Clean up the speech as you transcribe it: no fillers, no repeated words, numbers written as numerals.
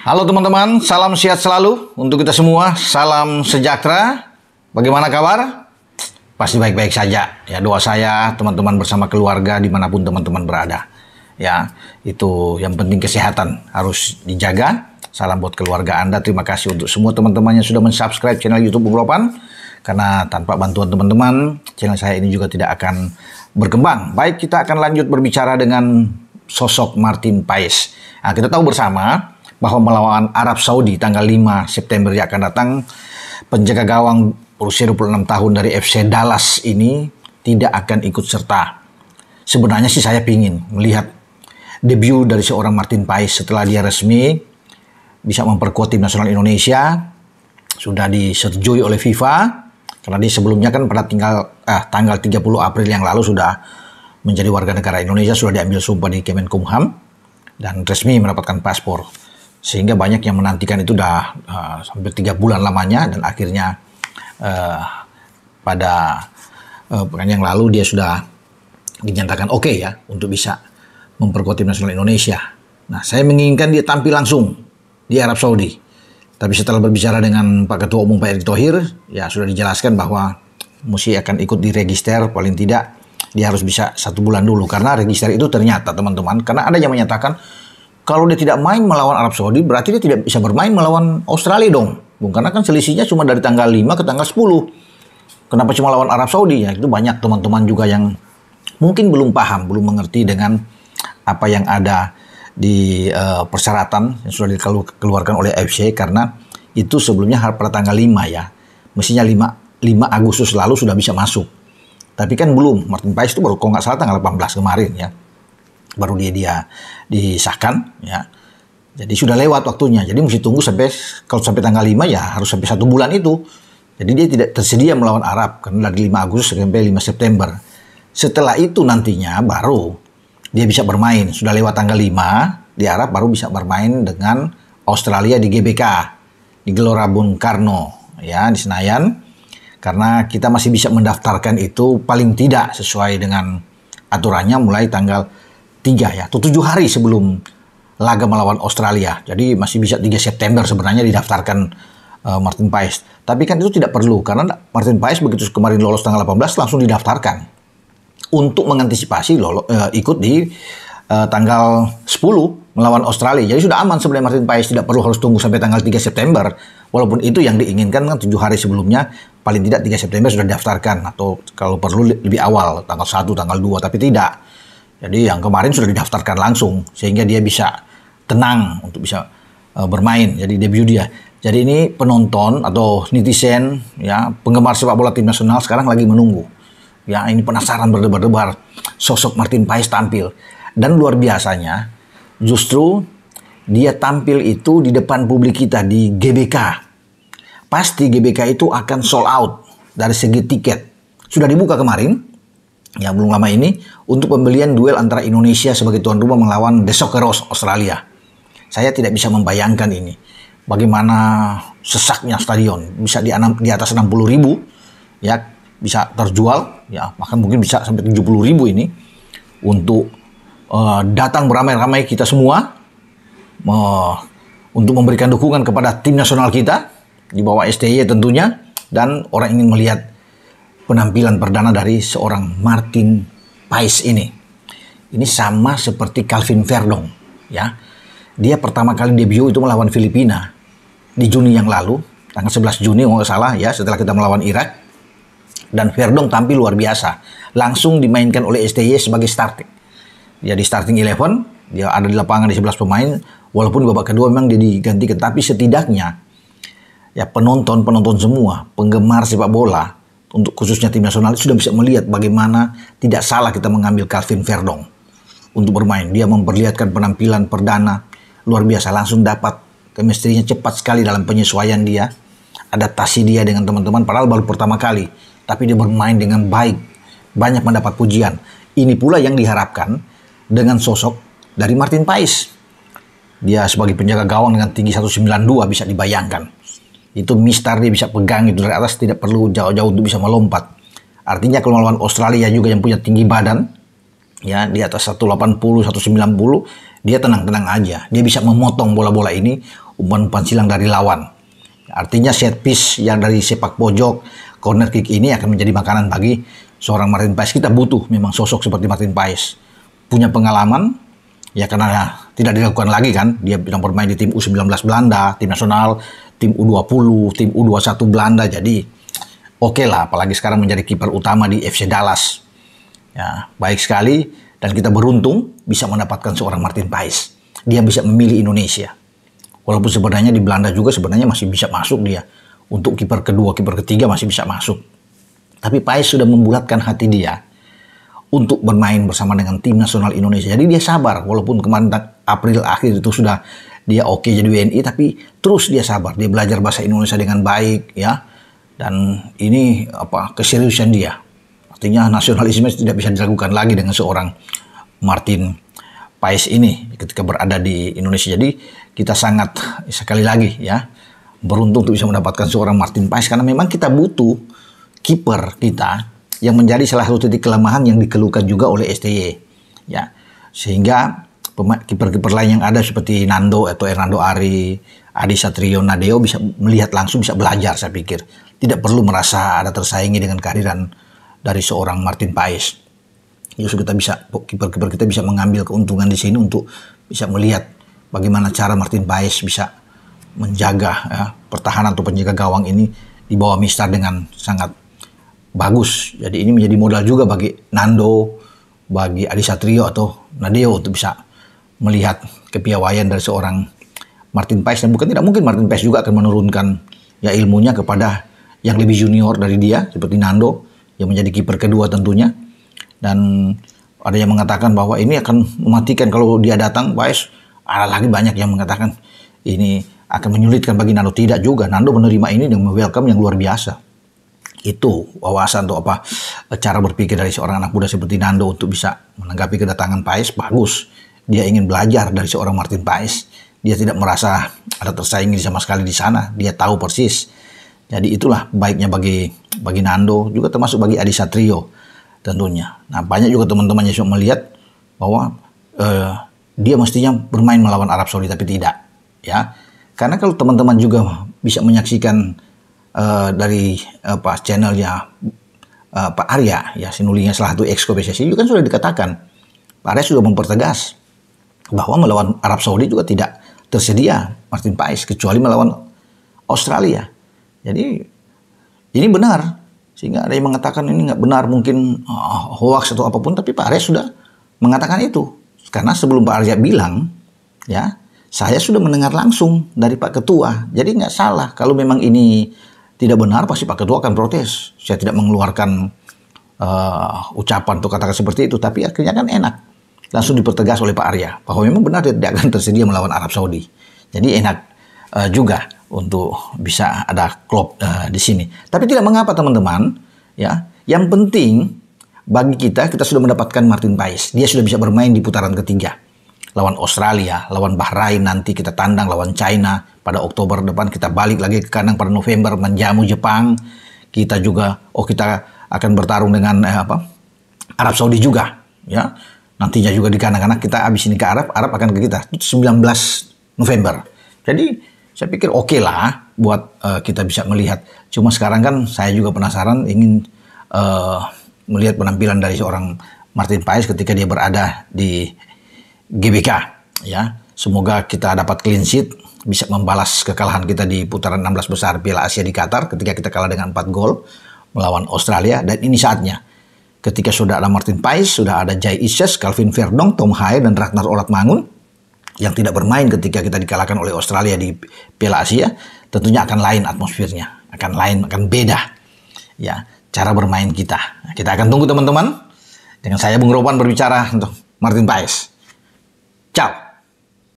Halo teman-teman, salam sehat selalu untuk kita semua, salam sejahtera. Bagaimana kabar? Pasti baik-baik saja. Ya, doa saya teman-teman bersama keluarga dimanapun teman-teman berada. Ya, itu yang penting kesehatan harus dijaga. Salam buat keluarga Anda. Terima kasih untuk semua teman-teman yang sudah mensubscribe channel YouTube Bung Ropan. Karena tanpa bantuan teman-teman, channel saya ini juga tidak akan berkembang. Baik, kita akan lanjut berbicara dengan sosok Martin Paes. Nah, kita tahu bersama bahwa melawan Arab Saudi tanggal 5 September yang akan datang, penjaga gawang berusia 26 tahun dari FC Dallas ini tidak akan ikut serta. Sebenarnya sih saya ingin melihat debut dari seorang Martin Paes setelah dia resmi bisa memperkuat tim nasional Indonesia. Sudah disetujui oleh FIFA karena dia sebelumnya kan pada tanggal 30 April yang lalu sudah menjadi warga negara Indonesia, sudah diambil sumpah di Kemenkumham dan resmi mendapatkan paspor. Sehingga banyak yang menantikan itu udah hampir 3 bulan lamanya, dan akhirnya pada pekan yang lalu dia sudah dinyatakan oke ya untuk bisa memperkuat tim nasional Indonesia. Nah, saya menginginkan dia tampil langsung di Arab Saudi. Tapi setelah berbicara dengan Pak Ketua Umum Pak Erick Thohir, ya sudah dijelaskan bahwa mesti akan ikut diregister, paling tidak dia harus bisa 1 bulan dulu. Karena register itu ternyata teman-teman, karena ada yang menyatakan kalau dia tidak main melawan Arab Saudi, berarti dia tidak bisa bermain melawan Australia dong. Karena kan selisihnya cuma dari tanggal 5 ke tanggal 10. Kenapa cuma lawan Arab Saudi? Ya, itu banyak teman-teman juga yang mungkin belum paham, belum mengerti dengan apa yang ada di persyaratan yang sudah dikeluarkan oleh AFC. Karena itu sebelumnya pada tanggal 5 ya. Mestinya 5 Agustus lalu sudah bisa masuk. Tapi kan belum. Martin Paes itu baru kalau nggak salah tanggal 18 kemarin ya. Baru dia disahkan ya. Jadi sudah lewat waktunya. Jadi mesti tunggu kalau sampai tanggal 5 ya harus sampai 1 bulan itu. Jadi dia tidak tersedia melawan Arab karena dari 5 Agustus sampai 5 September. Setelah itu nantinya baru dia bisa bermain. Sudah lewat tanggal 5 di Arab baru bisa bermain dengan Australia di GBK, di Gelora Bung Karno ya, di Senayan. Karena kita masih bisa mendaftarkan itu paling tidak sesuai dengan aturannya mulai tanggal 3 ya, atau 7 hari sebelum laga melawan Australia. Jadi masih bisa 3 September sebenarnya didaftarkan Martin Paes. Tapi kan itu tidak perlu karena Martin Paes begitu kemarin lolos tanggal 18 langsung didaftarkan untuk mengantisipasi ikut di tanggal 10 melawan Australia. Jadi sudah aman sebenarnya Martin Paes, tidak perlu harus tunggu sampai tanggal 3 September. Walaupun itu yang diinginkan kan 7 hari sebelumnya, paling tidak 3 September sudah didaftarkan, atau kalau perlu lebih awal, tanggal 1, tanggal 2, tapi tidak. Jadi yang kemarin sudah didaftarkan langsung sehingga dia bisa tenang untuk bisa bermain. Jadi debut dia. Jadi ini penonton atau netizen ya, penggemar sepak bola tim nasional sekarang lagi menunggu. Ya, ini penasaran berdebar-debar sosok Martin Paes tampil. Dan luar biasanya justru dia tampil itu di depan publik kita di GBK. Pasti GBK itu akan sold out dari segi tiket. Sudah dibuka kemarin. Ya, belum lama ini untuk pembelian duel antara Indonesia sebagai tuan rumah melawan The Socceroos Australia. Saya tidak bisa membayangkan ini. Bagaimana sesaknya stadion bisa di atas 60.000 ya, bisa terjual ya, bahkan mungkin bisa sampai 70.000 ini untuk datang beramai-ramai kita semua untuk memberikan dukungan kepada tim nasional kita di bawah STY tentunya, dan orang ingin melihat penampilan perdana dari seorang Martin Paes ini. Ini sama seperti Calvin Verdong ya. Dia pertama kali debut itu melawan Filipina di Juni yang lalu, tanggal 11 Juni kalau nggak salah ya, setelah kita melawan Irak. Dan Verdong tampil luar biasa. Langsung dimainkan oleh STY sebagai starting. Dia di starting 11, dia ada di lapangan di 11 pemain, walaupun di babak kedua memang dia digantikan, tapi setidaknya ya penonton semua, penggemar sepak bola untuk khususnya tim nasional sudah bisa melihat bagaimana tidak salah kita mengambil Calvin Verdong untuk bermain. Dia memperlihatkan penampilan perdana luar biasa, langsung dapat chemistry-nya cepat sekali dalam penyesuaian dia, adaptasi dia dengan teman-teman, padahal baru pertama kali, tapi dia bermain dengan baik, banyak mendapat pujian. Ini pula yang diharapkan dengan sosok dari Martin Paes. Dia sebagai penjaga gawang dengan tinggi 192 bisa dibayangkan. Itu mistar dia bisa pegang itu dari atas, tidak perlu jauh-jauh untuk bisa melompat. Artinya kalau melawan Australia juga yang punya tinggi badan, ya di atas 180, 190, dia tenang-tenang aja. Dia bisa memotong bola-bola ini, umpan-umpan silang dari lawan. Artinya set piece yang dari sepak pojok, corner kick ini akan menjadi makanan bagi seorang Martin Paes. Kita butuh memang sosok seperti Martin Paes. Punya pengalaman, ya karena tidak dilakukan lagi kan. Dia pernah bermain di tim U19 Belanda, tim nasional, tim U20, tim U21 Belanda. Jadi oke lah, apalagi sekarang menjadi kiper utama di FC Dallas. Ya, baik sekali, dan kita beruntung bisa mendapatkan seorang Martin Paes. Dia bisa memilih Indonesia. Walaupun sebenarnya di Belanda juga sebenarnya masih bisa masuk dia. Untuk kiper kedua, kiper ketiga masih bisa masuk. Tapi Paes sudah membulatkan hati dia untuk bermain bersama dengan tim nasional Indonesia. Jadi dia sabar, walaupun kemarin April akhir itu sudah dia oke jadi WNI, tapi terus dia sabar. Dia belajar bahasa Indonesia dengan baik, ya. Dan ini keseriusan dia. Artinya nasionalisme tidak bisa dilakukan lagi dengan seorang Martin Paes ini ketika berada di Indonesia. Jadi kita sangat, sekali lagi ya, beruntung untuk bisa mendapatkan seorang Martin Paes, karena memang kita butuh kiper kita yang menjadi salah satu titik kelemahan yang dikeluhkan juga oleh STY. Ya, sehingga kiper-kiper lain yang ada seperti Nando atau Hernando Ari, Adi Satrio, Nadeo bisa melihat langsung, bisa belajar, saya pikir. Tidak perlu merasa ada tersaingi dengan kehadiran dari seorang Martin Paes. Justru kita bisa, kiper-kiper kita bisa mengambil keuntungan di sini untuk bisa melihat bagaimana cara Martin Paes bisa menjaga ya, pertahanan atau penjaga gawang ini di bawah Mistar dengan sangat bagus. Jadi ini menjadi modal juga bagi Nando, bagi Adi Satrio atau Nadeo untuk bisa melihat kepiawaian dari seorang Martin Paes. Dan bukan tidak mungkin Martin Paes juga akan menurunkan ya ilmunya kepada yang lebih junior dari dia seperti Nando yang menjadi kiper kedua tentunya. Dan ada yang mengatakan bahwa ini akan mematikan kalau dia datang Paes. Ada lagi banyak yang mengatakan ini akan menyulitkan bagi Nando. Tidak juga, Nando menerima ini dengan welcome yang luar biasa. Itu wawasan atau cara berpikir dari seorang anak muda seperti Nando untuk bisa menanggapi kedatangan Paes. Bagus, dia ingin belajar dari seorang Martin Paes. Dia tidak merasa ada tersaingi sama sekali di sana. Dia tahu persis. Jadi itulah baiknya bagi Nando, juga termasuk bagi Adi Satrio tentunya. Nah, banyak juga teman-teman yang melihat bahwa dia mestinya bermain melawan Arab Saudi, tapi tidak, ya. Karena kalau teman-teman juga bisa menyaksikan dari channelnya Pak Arya, ya Sinulinga, salah satu ex PSSI, juga kan sudah dikatakan Pak Arya sudah mempertegas bahwa melawan Arab Saudi juga tidak tersedia Martin Paes kecuali melawan Australia. Jadi ini benar, sehingga ada yang mengatakan ini nggak benar, mungkin hoax atau apapun, tapi Pak Arya sudah mengatakan itu. Karena sebelum Pak Arya bilang, ya saya sudah mendengar langsung dari Pak Ketua. Jadi nggak salah, kalau memang ini tidak benar pasti Pak Ketua akan protes. Saya tidak mengeluarkan ucapan atau kata-kata seperti itu, tapi akhirnya kan enak. Langsung dipertegas oleh Pak Arya bahwa memang benar dia tidak akan tersedia melawan Arab Saudi. Jadi enak juga untuk bisa ada klub di sini. Tapi tidak mengapa teman-teman, ya. Yang penting bagi kita sudah mendapatkan Martin Paes. Dia sudah bisa bermain di putaran ketiga. Lawan Australia, lawan Bahrain, nanti kita tandang lawan China pada Oktober depan, kita balik lagi ke kandang pada November menjamu Jepang. Kita juga kita akan bertarung dengan Arab Saudi juga, ya. Nantinya juga di kandang, karena kita habis ini ke Arab akan ke kita 19 November. Jadi saya pikir oke lah buat kita bisa melihat. Cuma sekarang kan saya juga penasaran, ingin melihat penampilan dari seorang Martin Paes ketika dia berada di GBK. Ya, semoga kita dapat clean sheet, bisa membalas kekalahan kita di putaran 16 besar Piala Asia di Qatar ketika kita kalah dengan 4 gol melawan Australia. Dan ini saatnya. Ketika sudah ada Martin Paes, sudah ada Jai Isyes, Calvin Verdong, Tom Hair, dan Ragnar Oratmangun yang tidak bermain ketika kita dikalahkan oleh Australia di Piala Asia, tentunya akan lain atmosfernya, akan beda ya cara bermain kita. Kita akan tunggu teman-teman. Dengan saya Bung Ropan berbicara untuk Martin Paes. Ciao.